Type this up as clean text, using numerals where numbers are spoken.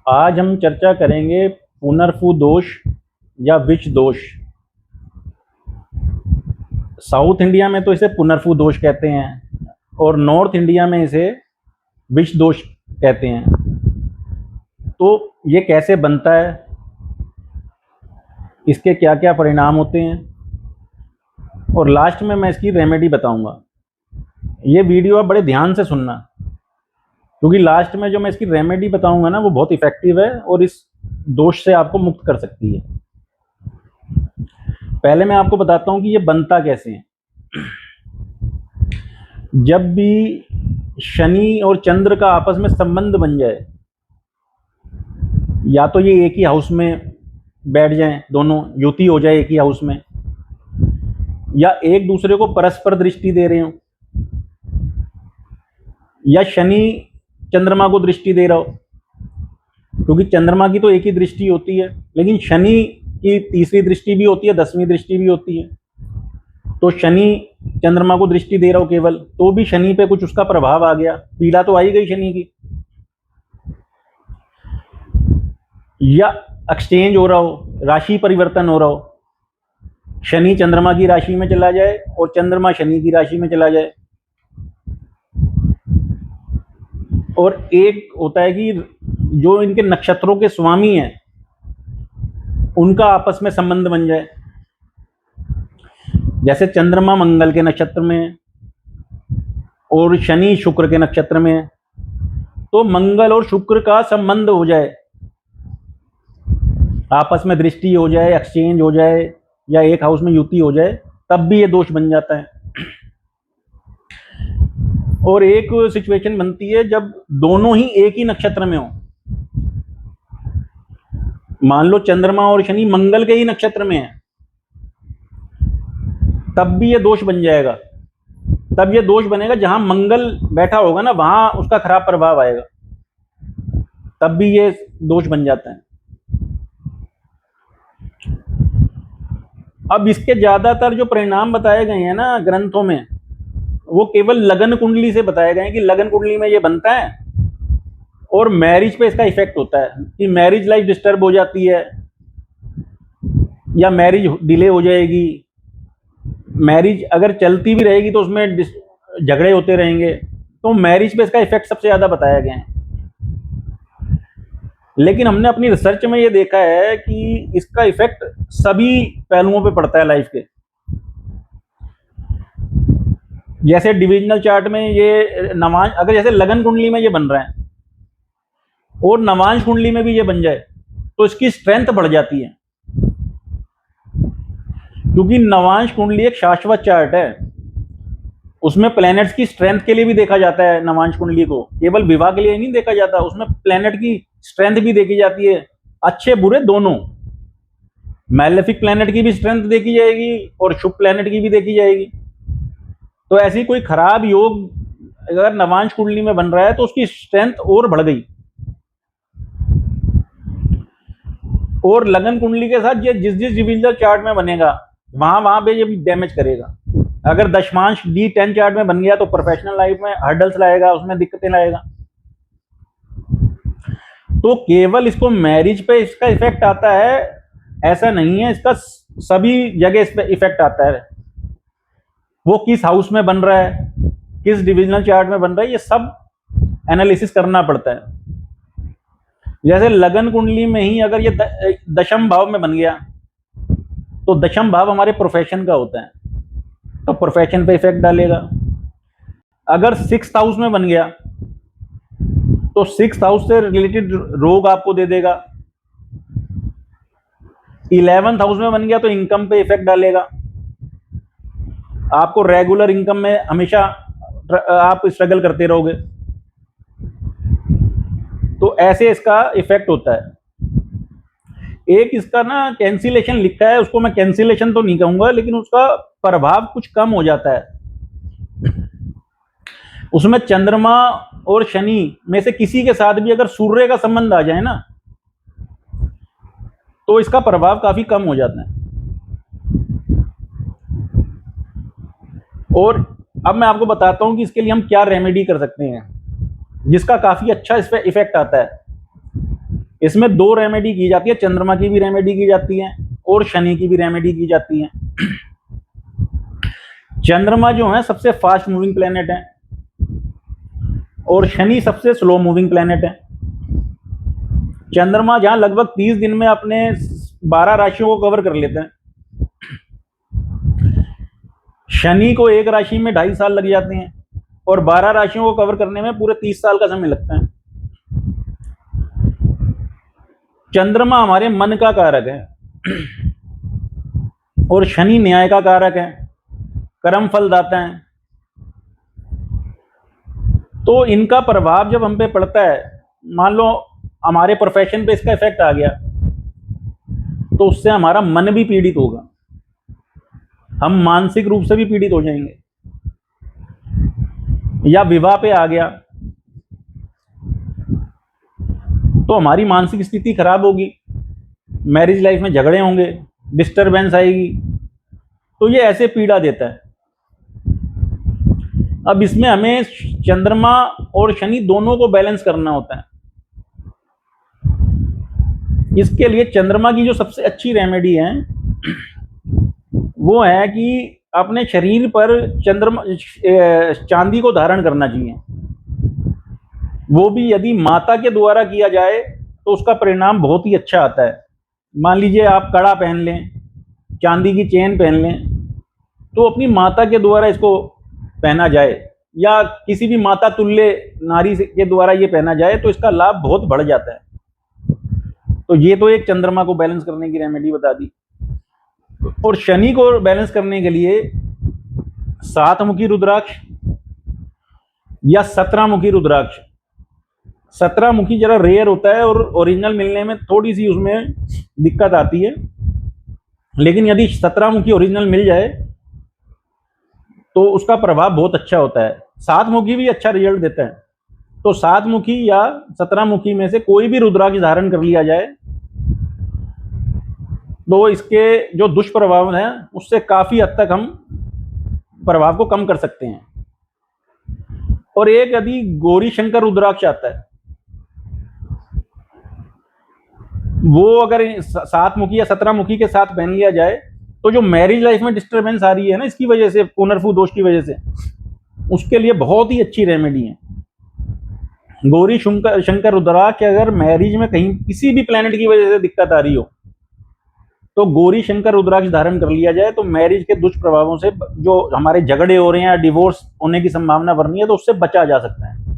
आज हम चर्चा करेंगे पुनर्फु दोष या विष दोष। साउथ इंडिया में तो इसे पुनर्फु दोष कहते हैं और नॉर्थ इंडिया में इसे विष दोष कहते हैं। तो ये कैसे बनता है, इसके क्या क्या परिणाम होते हैं और लास्ट में मैं इसकी रेमेडी बताऊंगा। ये वीडियो आप बड़े ध्यान से सुनना, क्योंकि लास्ट में जो मैं इसकी रेमेडी बताऊंगा ना, वो बहुत इफेक्टिव है और इस दोष से आपको मुक्त कर सकती है। पहले मैं आपको बताता हूं कि ये बनता कैसे है। जब भी शनि और चंद्र का आपस में संबंध बन जाए, या तो ये एक ही हाउस में बैठ जाएं, दोनों युति हो जाए एक ही हाउस में, या एक दूसरे को परस्पर दृष्टि दे रहे हो, या शनि चंद्रमा को दृष्टि दे रहा हो, क्योंकि चंद्रमा की तो एक ही दृष्टि होती है, लेकिन शनि की तीसरी दृष्टि भी होती है, 10वीं दृष्टि भी होती है। तो शनि चंद्रमा को दृष्टि दे रहा हो केवल, तो भी शनि पे कुछ उसका प्रभाव आ गया, पीड़ा तो आई गई शनि की। या एक्सचेंज हो रहा हो, राशि परिवर्तन हो रहा हो, शनि चंद्रमा की राशि में चला जाए और चंद्रमा शनि की राशि में चला जाए। और एक होता है कि जो इनके नक्षत्रों के स्वामी हैं उनका आपस में संबंध बन जाए, जैसे चंद्रमा मंगल के नक्षत्र में और शनि शुक्र के नक्षत्र में, तो मंगल और शुक्र का संबंध हो जाए, आपस में दृष्टि हो जाए, एक्सचेंज हो जाए, या एक हाउस में युति हो जाए, तब भी ये दोष बन जाता है। और एक सिचुएशन बनती है जब दोनों ही एक ही नक्षत्र में हो। मान लो चंद्रमा और शनि मंगल के ही नक्षत्र में है, तब भी ये दोष बन जाएगा। तब ये दोष बनेगा जहां मंगल बैठा होगा ना, वहां उसका खराब प्रभाव आएगा, तब भी ये दोष बन जाता है। अब इसके ज्यादातर जो परिणाम बताए गए हैं ना ग्रंथों में, वो केवल लगन कुंडली से बताए गए हैं कि लगन कुंडली में ये बनता है और मैरिज पे इसका इफेक्ट होता है कि मैरिज लाइफ डिस्टर्ब हो जाती है, या मैरिज डिले हो जाएगी, मैरिज अगर चलती भी रहेगी तो उसमें झगड़े होते रहेंगे। तो मैरिज पे इसका इफेक्ट सबसे ज्यादा बताया गया है। लेकिन हमने अपनी रिसर्च में ये देखा है कि इसका इफेक्ट सभी पहलुओं पे पड़ता है लाइफ के। जैसे डिविजनल चार्ट में ये नवांश, अगर जैसे लगन कुंडली में ये बन रहा है और नवांश कुंडली में भी ये बन जाए, तो इसकी स्ट्रेंथ बढ़ जाती है, क्योंकि नवांश कुंडली एक शाश्वत चार्ट है। उसमें प्लैनेट्स की स्ट्रेंथ के लिए भी देखा जाता है। नवांश कुंडली को केवल विवाह के लिए नहीं देखा जाता, उसमें प्लैनेट की स्ट्रेंथ भी देखी जाती है, अच्छे बुरे दोनों। मैलेफिक प्लैनेट की भी स्ट्रेंथ देखी जाएगी और शुभ प्लैनेट की भी देखी जाएगी। तो ऐसी कोई खराब योग अगर नवांश कुंडली में बन रहा है तो उसकी स्ट्रेंथ और बढ़ गई। और लगन कुंडली के साथ ये जिस जिस डिविजनल चार्ट में बनेगा, वहां वहां पे ये भी डैमेज करेगा। अगर दशमांश D10 चार्ट में बन गया तो प्रोफेशनल लाइफ में हर्डल्स लाएगा, उसमें दिक्कतें लाएगा। तो केवल इसको मैरिज पे इसका इफेक्ट आता है ऐसा नहीं है, इसका सभी जगह इस पे इफेक्ट आता है। वो किस हाउस में बन रहा है, किस डिविजनल चार्ट में बन रहा है, ये सब एनालिसिस करना पड़ता है। जैसे लगन कुंडली में ही अगर ये दशम भाव में बन गया, तो दशम भाव हमारे प्रोफेशन का होता है, तो प्रोफेशन पे इफेक्ट डालेगा। अगर 6th हाउस में बन गया तो 6th हाउस से रिलेटेड रोग आपको दे देगा। 11th हाउस में बन गया तो इनकम पे इफेक्ट डालेगा, आपको रेगुलर इनकम में हमेशा आप स्ट्रगल करते रहोगे। तो ऐसे इसका इफेक्ट होता है। एक इसका ना कैंसिलेशन लिखा है, उसको मैं कैंसिलेशन तो नहीं कहूंगा, लेकिन उसका प्रभाव कुछ कम हो जाता है। उसमें चंद्रमा और शनि में से किसी के साथ भी अगर सूर्य का संबंध आ जाए ना, तो इसका प्रभाव काफी कम हो जाता है। और अब मैं आपको बताता हूं कि इसके लिए हम क्या रेमेडी कर सकते हैं जिसका काफी अच्छा इस पे इफेक्ट आता है। इसमें दो रेमेडी की जाती है, चंद्रमा की भी रेमेडी की जाती है और शनि की भी रेमेडी की जाती है। चंद्रमा जो है सबसे फास्ट मूविंग प्लेनेट है और शनि सबसे स्लो मूविंग प्लेनेट है। चंद्रमा जहां लगभग 30 दिन में अपने 12 राशियों को कवर कर लेते हैं, शनि को एक राशि में 2.5 साल लग जाते हैं और 12 राशियों को कवर करने में पूरे 30 साल का समय लगता है। चंद्रमा हमारे मन का कारक है और शनि न्याय का कारक है, कर्म फल दाता है। तो इनका प्रभाव जब हम पे पड़ता है, मान लो हमारे प्रोफेशन पे इसका इफेक्ट आ गया, तो उससे हमारा मन भी पीड़ित होगा, हम मानसिक रूप से भी पीड़ित हो जाएंगे। या विवाह पे आ गया तो हमारी मानसिक स्थिति खराब होगी, मैरिज लाइफ में झगड़े होंगे, डिस्टरबेंस आएगी, तो ये ऐसे पीड़ा देता है। अब इसमें हमें चंद्रमा और शनि दोनों को बैलेंस करना होता है। इसके लिए चंद्रमा की जो सबसे अच्छी रेमेडी है वो है कि अपने शरीर पर चंद्रमा चांदी को धारण करना चाहिए। वो भी यदि माता के द्वारा किया जाए तो उसका परिणाम बहुत ही अच्छा आता है। मान लीजिए आप कड़ा पहन लें, चांदी की चेन पहन लें, तो अपनी माता के द्वारा इसको पहना जाए या किसी भी माता तुल्य नारी के द्वारा ये पहना जाए तो इसका लाभ बहुत बढ़ जाता है। तो ये तो एक चंद्रमा को बैलेंस करने की रेमेडी बता दी। और शनि को बैलेंस करने के लिए 7 मुखी रुद्राक्ष या 17 मुखी रुद्राक्ष। 17 मुखी जरा रेयर होता है और ओरिजिनल मिलने में थोड़ी सी उसमें दिक्कत आती है, लेकिन यदि 17 मुखी ओरिजिनल मिल जाए तो उसका प्रभाव बहुत अच्छा होता है। 7 मुखी भी अच्छा रिजल्ट देता है। तो 7 मुखी या 17 मुखी में से कोई भी रुद्राक्ष धारण कर लिया जाए तो इसके जो दुष्प्रभाव हैं उससे काफी हद तक हम प्रभाव को कम कर सकते हैं। और एक यदि गौरी शंकर रुद्राक्ष आता है, वो अगर 7 मुखी या 17 मुखी के साथ पहन लिया जाए तो जो मैरिज लाइफ में डिस्टरबेंस आ रही है ना इसकी वजह से, पुनर्फू दोष की वजह से, उसके लिए बहुत ही अच्छी रेमेडी है। गौरी शंकर रुद्राक्ष अगर मैरिज में कहीं किसी भी प्लेनेट की वजह से दिक्कत आ रही हो तो गौरी शंकर रुद्राक्ष धारण कर लिया जाए तो मैरिज के दुष्प्रभावों से, जो हमारे झगड़े हो रहे हैं या डिवोर्स होने की संभावना बन रही है, तो उससे बचा जा सकता है।